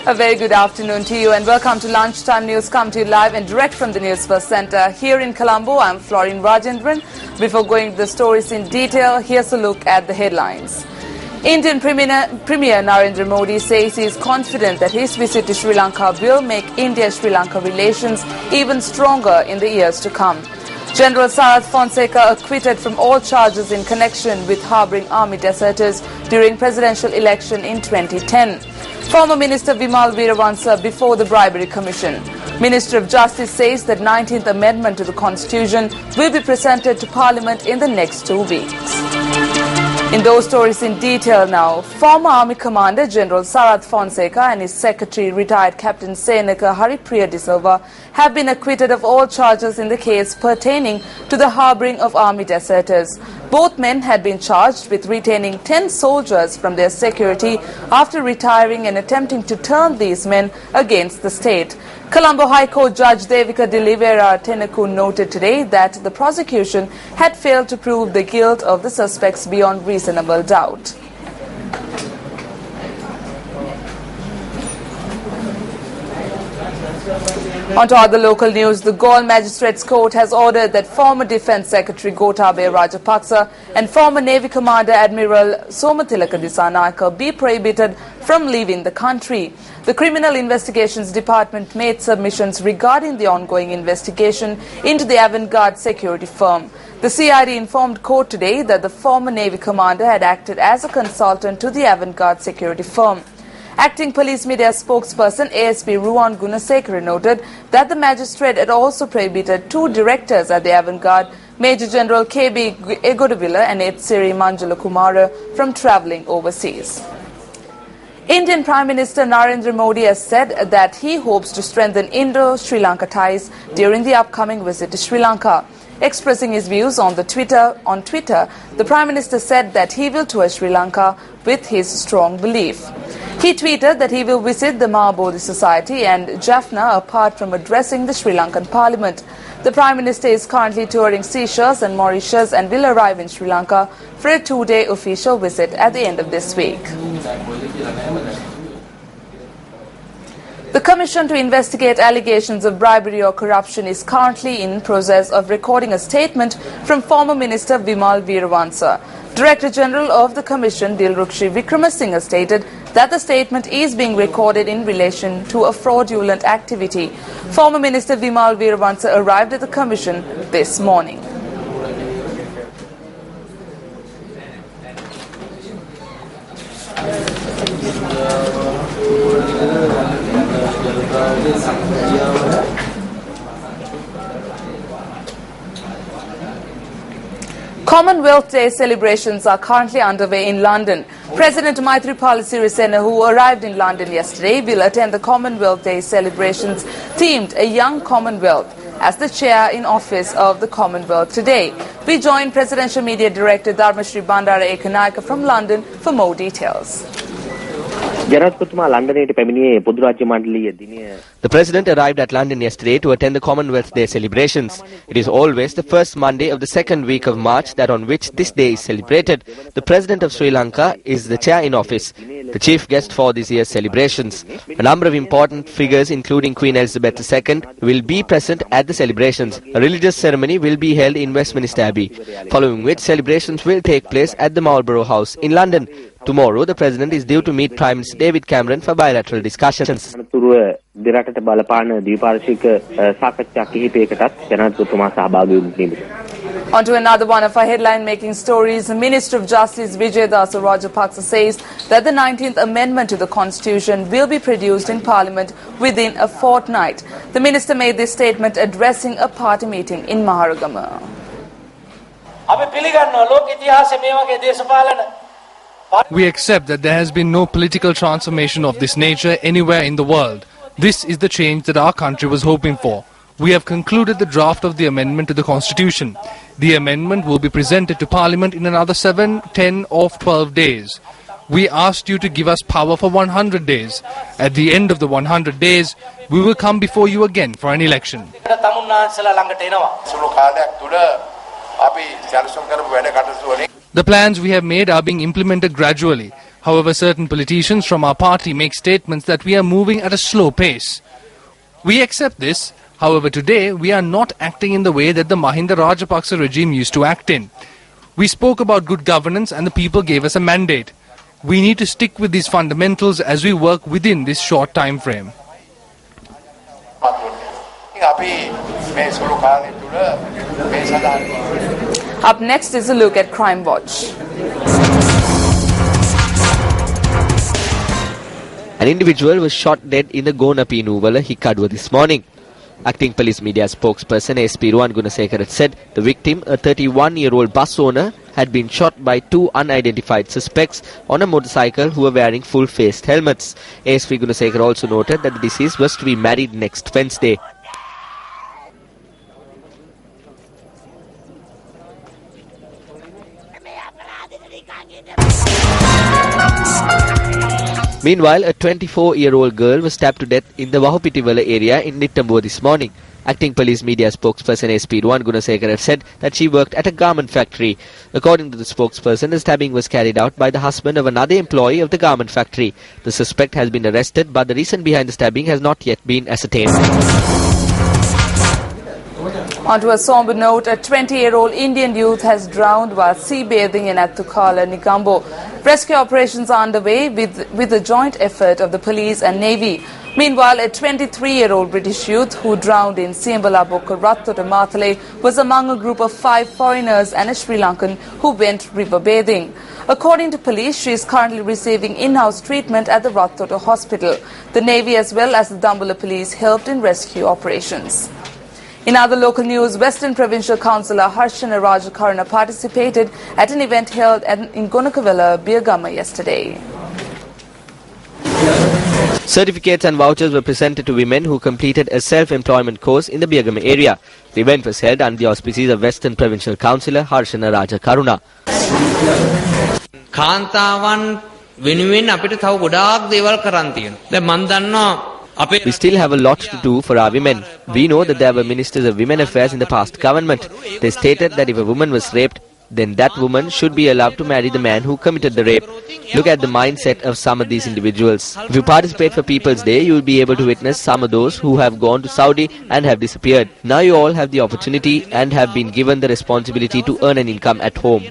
A very good afternoon to you and welcome to Lunchtime News, come to you live and direct from the Newsfirst Centre here in Colombo. I'm Florine Rajendran. Before going to the stories in detail, here's a look at the headlines. Indian Premier Narendra Modi says he is confident that his visit to Sri Lanka will make India-Sri Lanka relations even stronger in the years to come. General Sarath Fonseca acquitted from all charges in connection with harbouring army deserters during presidential election in 2010. Former Minister Vimal Veeravansa before the Bribery Commission. Minister of Justice says that 19th Amendment to the Constitution will be presented to Parliament in the next 2 weeks. In those stories in detail now, former Army Commander General Sarath Fonseca and his secretary, retired Captain Senaka Haripriya De Silva, have been acquitted of all charges in the case pertaining to the harbouring of army deserters. Both men had been charged with retaining 10 soldiers from their security after retiring and attempting to turn these men against the state. Colombo High Court Judge Devika De Oliveira Tenaku noted today that the prosecution had failed to prove the guilt of the suspects beyond reasonable doubt. On to other local news, the Galle Magistrates Court has ordered that former Defence Secretary Gotabaya Rajapaksa and former Navy Commander Admiral Somatilaka Dissanayake be prohibited from leaving the country. The Criminal Investigations Department made submissions regarding the ongoing investigation into the avant-garde security firm. The CID informed court today that the former Navy commander had acted as a consultant to the avant-garde security firm. Acting Police Media spokesperson ASP Ruwan Gunasekara noted that the magistrate had also prohibited 2 directors at the avant-garde, Major General KB Egodavilla and Etsiri Manjula Kumara, from travelling overseas. Indian Prime Minister Narendra Modi has said that he hopes to strengthen Indo-Sri Lanka ties during the upcoming visit to Sri Lanka. Expressing his views on Twitter, the Prime Minister said that he will tour Sri Lanka with his strong belief. He tweeted that he will visit the Mahabodhi Society and Jaffna apart from addressing the Sri Lankan Parliament. The Prime Minister is currently touring Seychelles and Mauritius and will arrive in Sri Lanka for a 2-day official visit at the end of this week. The Commission to investigate allegations of bribery or corruption is currently in process of recording a statement from former Minister Vimal Veeravansa. Director General of the Commission, Dilrukshi Vikramasinghe, stated that the statement is being recorded in relation to a fraudulent activity. Former Minister Vimal Veeravansa arrived at the Commission this morning. Commonwealth Day celebrations are currently underway in London. President Maithripala Sirisena, who arrived in London yesterday, will attend the Commonwealth Day celebrations themed A Young Commonwealth as the chair in office of the Commonwealth today. We join Presidential Media Director Dharmashri Bandara Ekanayaka from London for more details. The President arrived at London yesterday to attend the Commonwealth Day celebrations. It is always the first Monday of the second week of March that on which this day is celebrated. The President of Sri Lanka is the chair in office, the chief guest for this year's celebrations. A number of important figures including Queen Elizabeth II will be present at the celebrations. A religious ceremony will be held in Westminster Abbey, following which celebrations will take place at the Marlborough House in London. Tomorrow, the President is due to meet Prime Minister David Cameron for bilateral discussions. On to another one of our headline-making stories. The Minister of Justice Vijayadasa Rajapaksa says that the 19th Amendment to the Constitution will be produced in Parliament within a fortnight. The Minister made this statement addressing a party meeting in Maharagama. We accept that there has been no political transformation of this nature anywhere in the world. This is the change that our country was hoping for. We have concluded the draft of the amendment to the Constitution. The amendment will be presented to Parliament in another 7, 10 or 12 days. We asked you to give us power for 100 days. At the end of the 100 days, we will come before you again for an election. The plans we have made are being implemented gradually. However, certain politicians from our party make statements that we are moving at a slow pace. We accept this. However, today we are not acting in the way that the Mahinda Rajapaksa regime used to act in. We spoke about good governance and the people gave us a mandate. We need to stick with these fundamentals as we work within this short time frame. Up next is a look at Crime Watch. An individual was shot dead in the Gonapi Nuwala Hikadwa this morning. Acting police media spokesperson SP Ruwan Gunasekara said the victim, a 31-year-old bus owner, had been shot by two unidentified suspects on a motorcycle who were wearing full-faced helmets. ASP Gunasekara also noted that the deceased was to be married next Wednesday. Meanwhile, a 24-year-old girl was stabbed to death in the Wahupitiwala area in Nittambuwa this morning. Acting police media spokesperson SP Ruwan Gunasekara said that she worked at a garment factory. According to the spokesperson, the stabbing was carried out by the husband of another employee of the garment factory. The suspect has been arrested, but the reason behind the stabbing has not yet been ascertained. On to a somber note, a 20-year-old Indian youth has drowned while sea bathing in Attukala, Nigambo. Rescue operations are underway with the joint effort of the police and navy. Meanwhile, a 23-year-old British youth who drowned in Siambalaboka Rattota Mathale was among a group of 5 foreigners and a Sri Lankan who went river bathing. According to police, she is currently receiving in-house treatment at the Rattota hospital. The navy as well as the Dambula police helped in rescue operations. In other local news, Western Provincial Councillor Harshana Rajakaruna participated at an event held in Gonakavela, Birgama yesterday. Certificates and vouchers were presented to women who completed a self-employment course in the Birgama area. The event was held under the auspices of Western Provincial Councillor Harshana Rajakaruna. කාන්තාවන් වෙනුවෙන් අපිට තව ගොඩාක් දේවල් කරන් තියෙනවා. දැන් මම දන්නවා We still have a lot to do for our women. We know that there were ministers of women affairs in the past government. They stated that if a woman was raped, then that woman should be allowed to marry the man who committed the rape. Look at the mindset of some of these individuals. If you participate for People's Day, you will be able to witness some of those who have gone to Saudi and have disappeared. Now you all have the opportunity and have been given the responsibility to earn an income at home.